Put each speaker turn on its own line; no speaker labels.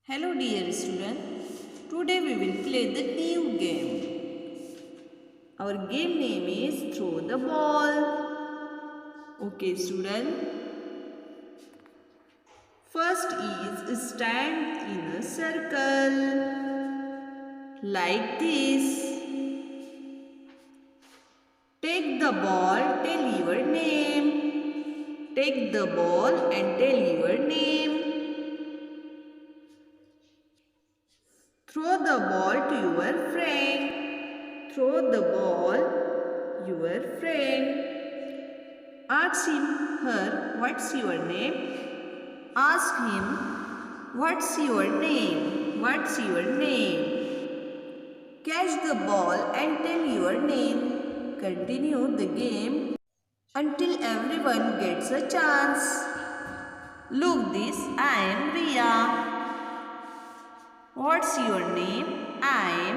Hello dear student, today we will play the new game. Our game name is Throw the Ball. Okay student, first is stand in a circle like this. Take the ball, tell your name. Take the ball and tell your name. Throw the ball to your friend. Throw the ball your friend. Ask him, her, what's your name? Ask him, what's your name? What's your name? Catch the ball and tell your name. Continue the game until everyone gets a chance. Look this, I am Riya. What's your name? I am